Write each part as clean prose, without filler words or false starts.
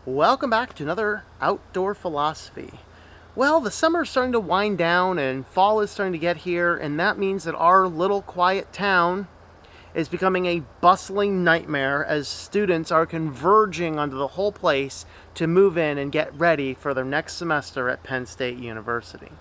Welcome back to another Outdoor Philosophy. Well, the summer's starting to wind down and fall is starting to get here, and that means that our little quiet town is becoming a bustling nightmare as students are converging onto the whole place to move in and get ready for their next semester at Penn State University.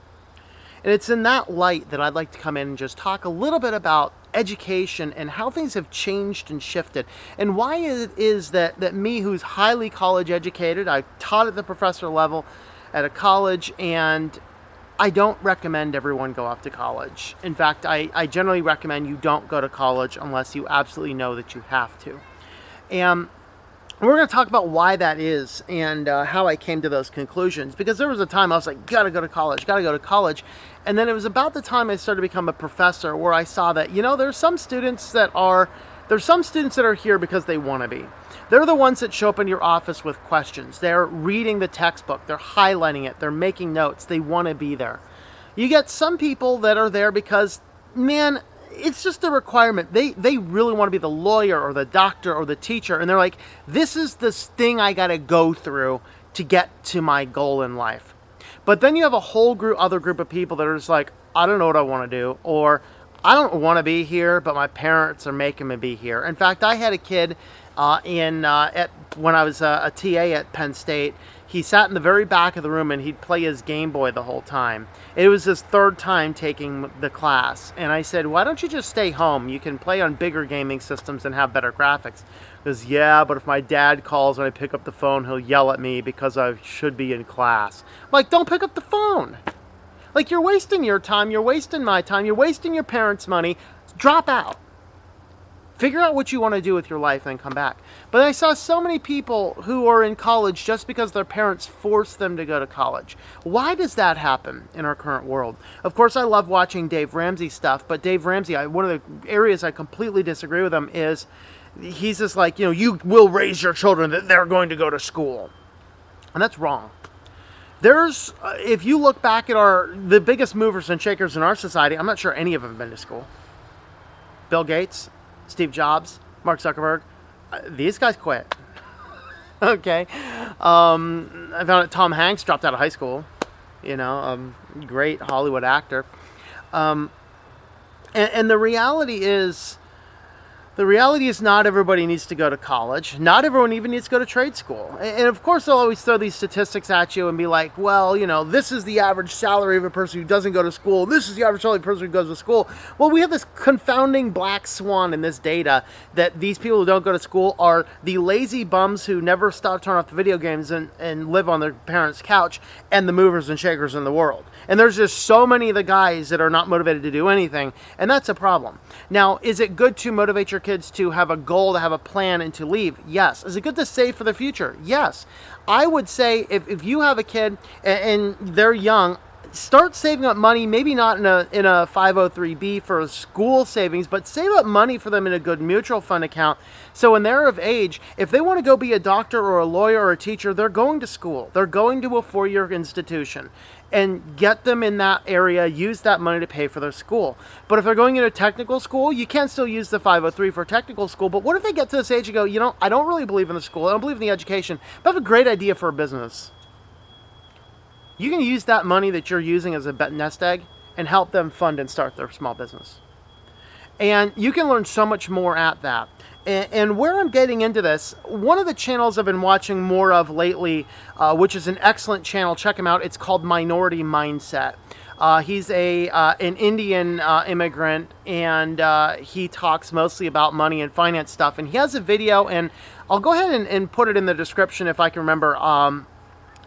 And it's in that light that I'd like to come in and just talk a little bit about education and how things have changed and shifted, and why it is that me, who's highly college educated, I taught at the professor level at a college, and I don't recommend everyone go off to college. In fact, I generally recommend you don't go to college unless you absolutely know that you have to. And we're going to talk about why that is and how I came to those conclusions. Because there was a time I was like, gotta go to college, gotta go to college. And then it was about the time I started to become a professor where I saw that, there's some students that are here because they want to be. They're the ones that show up in your office with questions. They're reading the textbook, they're highlighting it, they're making notes, they want to be there. You get some people that are there because, man, it's just a requirement. They really want to be the lawyer or the doctor or the teacher, and they're like, this is this thing I got to go through to get to my goal in life. But then you have a whole other group of people that are just like, I don't know what I want to do, or I don't want to be here, but my parents are making me be here. In fact, I had a kid when I was a TA at Penn State. He sat in the very back of the room and he'd play his Game Boy the whole time. It was his third time taking the class. And I said, why don't you just stay home? You can play on bigger gaming systems and have better graphics. He goes, yeah, but if my dad calls and I pick up the phone, he'll yell at me because I should be in class. I'm like, don't pick up the phone. Like, you're wasting your time, you're wasting my time, you're wasting your parents' money. Drop out. Figure out what you want to do with your life and come back. But I saw so many people who are in college just because their parents forced them to go to college. Why does that happen in our current world? Of course, I love watching Dave Ramsey stuff, but Dave Ramsey, one of the areas I completely disagree with him is he's just like, you will raise your children that they're going to go to school. And that's wrong. If you look back at the biggest movers and shakers in our society, I'm not sure any of them have been to school. Bill Gates, Steve Jobs, Mark Zuckerberg, these guys quit. Okay. I found out Tom Hanks dropped out of high school. Great Hollywood actor. And the reality is not everybody needs to go to college. Not everyone even needs to go to trade school. And of course, they'll always throw these statistics at you and be like, well, this is the average salary of a person who doesn't go to school. This is the average salary of a person who goes to school. Well, we have this confounding black swan in this data that these people who don't go to school are the lazy bums who never stop turning off the video games and live on their parents' couch, and the movers and shakers in the world. And there's just so many of the guys that are not motivated to do anything, and that's a problem. Now, is it good to motivate your kids to have a goal, to have a plan, and to leave? Yes. Is it good to save for the future? Yes. I would say if you have a kid and they're young, start saving up money, maybe not in a 503b for school savings, but save up money for them in a good mutual fund account. So when they're of age, if they want to go be a doctor or a lawyer or a teacher, they're going to school. They're going to a 4-year institution. And get them in that area, use that money to pay for their school. But if they're going into technical school, you can still use the 503 for technical school. But what if they get to this age and go, I don't really believe in the school, I don't believe in the education, but I have a great idea for a business. You can use that money that you're using as a nest egg and help them fund and start their small business. And you can learn so much more at that. And where I'm getting into this, one of the channels I've been watching more of lately, which is an excellent channel, check him out. It's called Minority Mindset. He's an Indian immigrant, and he talks mostly about money and finance stuff. And he has a video, and I'll go ahead and put it in the description if I can remember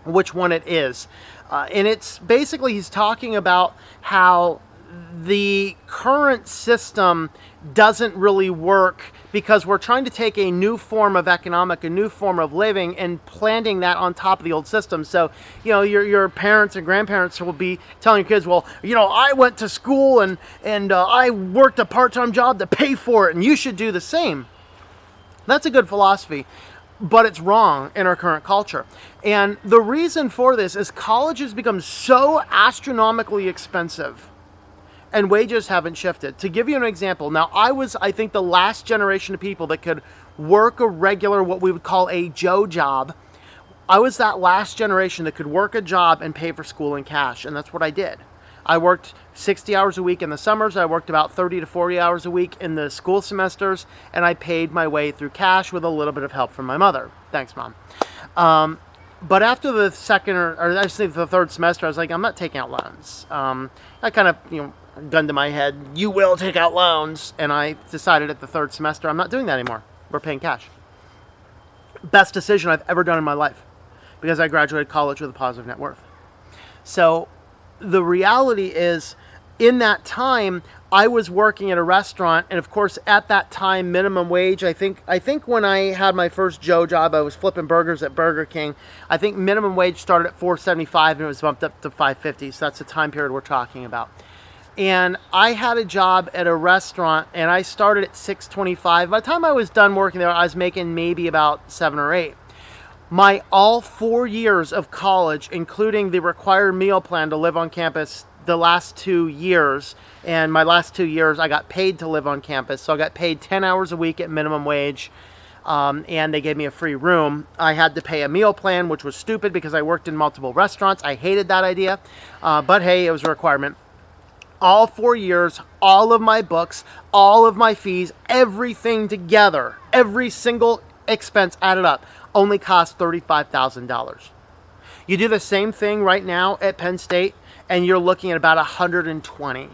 which one it is. And it's basically he's talking about how the current system doesn't really work because we're trying to take a new form of a new form of living and planting that on top of the old system. So, your parents and grandparents will be telling your kids, well, I went to school and I worked a part-time job to pay for it, and you should do the same. That's a good philosophy, but it's wrong in our current culture. And the reason for this is college has become so astronomically expensive and wages haven't shifted. To give you an example, now I think, the last generation of people that could work a regular, what we would call a Joe job, I was that last generation that could work a job and pay for school in cash, and that's what I did. I worked 60 hours a week in the summers. I worked about 30 to 40 hours a week in the school semesters, and I paid my way through cash with a little bit of help from my mother. Thanks, Mom. But after the second or I just think the third semester, I was like, I'm not taking out loans. I kind of, gun to my head, you will take out loans. And I decided at the third semester, I'm not doing that anymore. We're paying cash. Best decision I've ever done in my life, because I graduated college with a positive net worth. So the reality is, in that time, I was working at a restaurant, and of course, at that time, minimum wage. I think when I had my first Joe job, I was flipping burgers at Burger King. I think minimum wage started at $4.75 and it was bumped up to $5.50. So that's the time period we're talking about. And I had a job at a restaurant, and I started at $6.25. By the time I was done working there, I was making maybe about $7 or $8. My all 4 years of college, including the required meal plan to live on campus, the last 2 years, and my last 2 years I got paid to live on campus. So I got paid 10 hours a week at minimum wage, and they gave me a free room. I had to pay a meal plan, which was stupid because I worked in multiple restaurants. I hated that idea, but hey, it was a requirement. All 4 years, all of my books, all of my fees, everything together, every single expense added up, only cost $35,000. You do the same thing right now at Penn State, and you're looking at about 120.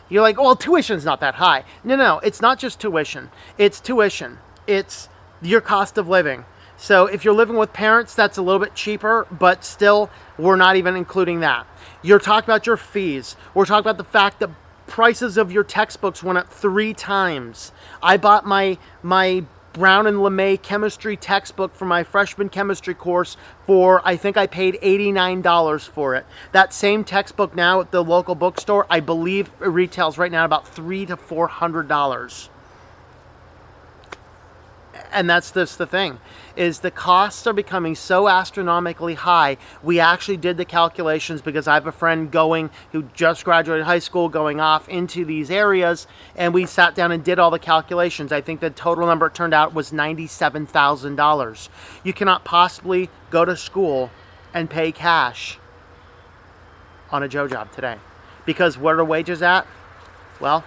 You're like, well, tuition's not that high. No, it's not just tuition. It's tuition. It's your cost of living. So if you're living with parents, that's a little bit cheaper, but still, we're not even including that. You're talking about your fees. We're talking about the fact that prices of your textbooks went up 3 times. I bought my Brown and LeMay chemistry textbook for my freshman chemistry course for, I think I paid $89 for it. That same textbook now at the local bookstore, I believe it retails right now about $300 to $400. And that's just the thing, is the costs are becoming so astronomically high. We actually did the calculations because I have a friend who just graduated high school, going off into these areas, and we sat down and did all the calculations. I think the total number it turned out was $97,000. You cannot possibly go to school and pay cash on a Joe job today. Because what are wages at? Well,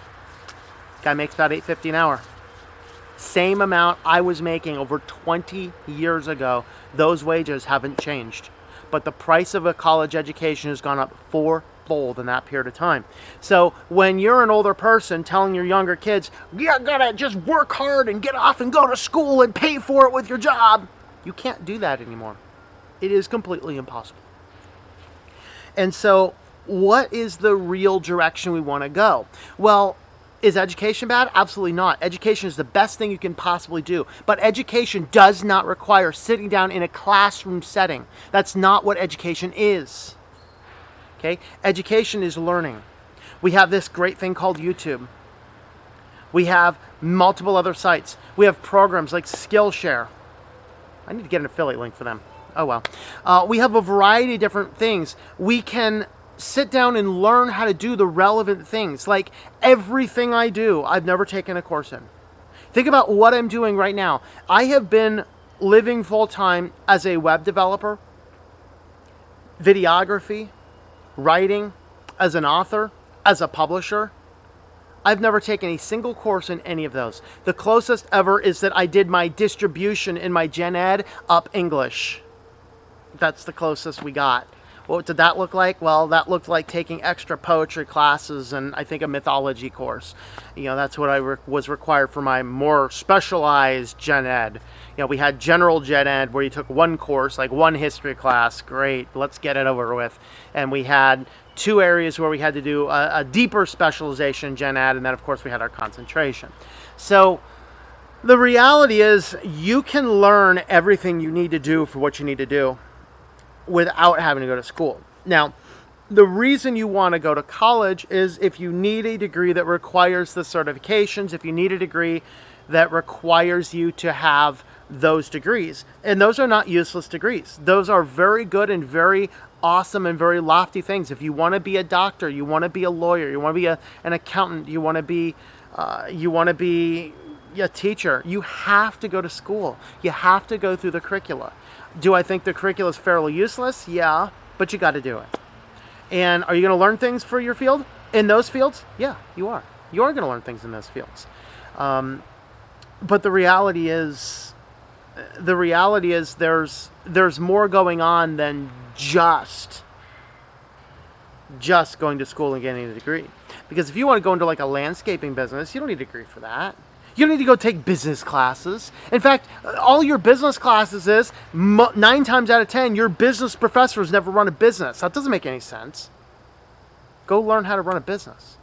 guy makes about $8.50 an hour. Same amount I was making over 20 years ago. Those wages haven't changed. But the price of a college education has gone up 4-fold in that period of time. So when you're an older person telling your younger kids, you gotta just work hard and get off and go to school and pay for it with your job, you can't do that anymore. It is completely impossible. And so what is the real direction we want to go? Well, is education bad? Absolutely not. Education is the best thing you can possibly do. But education does not require sitting down in a classroom setting. That's not what education is. Okay? Education is learning. We have this great thing called YouTube. We have multiple other sites. We have programs like Skillshare. I need to get an affiliate link for them. Oh well. We have a variety of different things. We can sit down and learn how to do the relevant things. Like everything I do, I've never taken a course in. Think about what I'm doing right now. I have been living full-time as a web developer, videography, writing, as an author, as a publisher. I've never taken a single course in any of those. The closest ever is that I did my distribution in my gen ed up English. That's the closest we got. What did that look like? Well, that looked like taking extra poetry classes and I think a mythology course. That's what I was required for my more specialized gen ed. We had general gen ed where you took one course, like one history class. Great, let's get it over with. And we had 2 areas where we had to do a deeper specialization gen ed, and then of course we had our concentration. So the reality is you can learn everything you need to do for what you need to do without having to go to school. Now, the reason you want to go to college is if you need a degree that requires the certifications, if you need a degree that requires you to have those degrees. And those are not useless degrees. Those are very good and very awesome and very lofty things. If you want to be a doctor, you want to be a lawyer, you want to be an accountant, you want to be a teacher, you have to go to school. You have to go through the curricula. Do I think the curricula is fairly useless? Yeah, but you got to do it. And are you going to learn things for your field in those fields? Yeah, you are. You are going to learn things in those fields. But the reality is there's more going on than just going to school and getting a degree. Because if you want to go into like a landscaping business, you don't need a degree for that. You don't need to go take business classes. In fact, all your business classes is 9 times out of 10, your business professor has never run a business. That doesn't make any sense. Go learn how to run a business.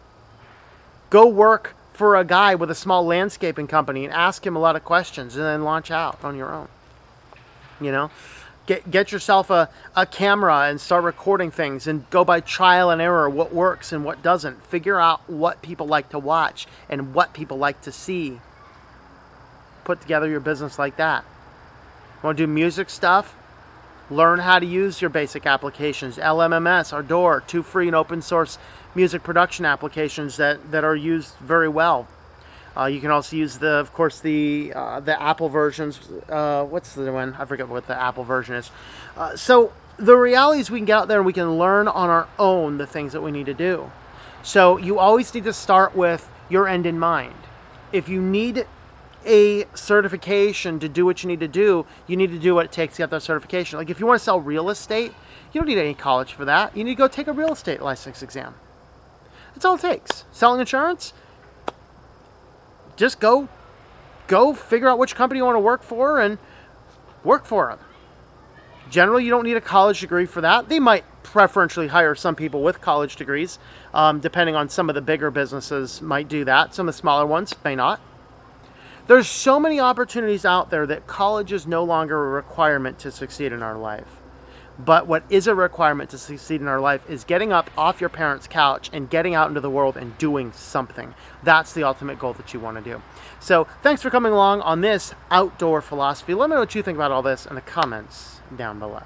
Go work for a guy with a small landscaping company and ask him a lot of questions and then launch out on your own. You know, get yourself a camera and start recording things and go by trial and error what works and what doesn't. Figure out what people like to watch and what people like to see. Put together your business like that. Want to do music stuff? Learn how to use your basic applications. LMMS, Ardor, 2 free and open source music production applications that are used very well. You can also use of course, the Apple versions. What's the one? I forget what the Apple version is. So the reality is we can get out there and we can learn on our own the things that we need to do. So you always need to start with your end in mind. If you need a certification to do what you need to do what it takes to get that certification. Like if you want to sell real estate, you don't need any college for that. You need to go take a real estate license exam. That's all it takes. Selling insurance, just go figure out which company you want to work for and work for them. Generally, you don't need a college degree for that. They might preferentially hire some people with college degrees, depending on some of the bigger businesses might do that. Some of the smaller ones may not. There's so many opportunities out there that college is no longer a requirement to succeed in our life. But what is a requirement to succeed in our life is getting up off your parents' couch and getting out into the world and doing something. That's the ultimate goal that you want to do. So thanks for coming along on this outdoor philosophy. Let me know what you think about all this in the comments down below.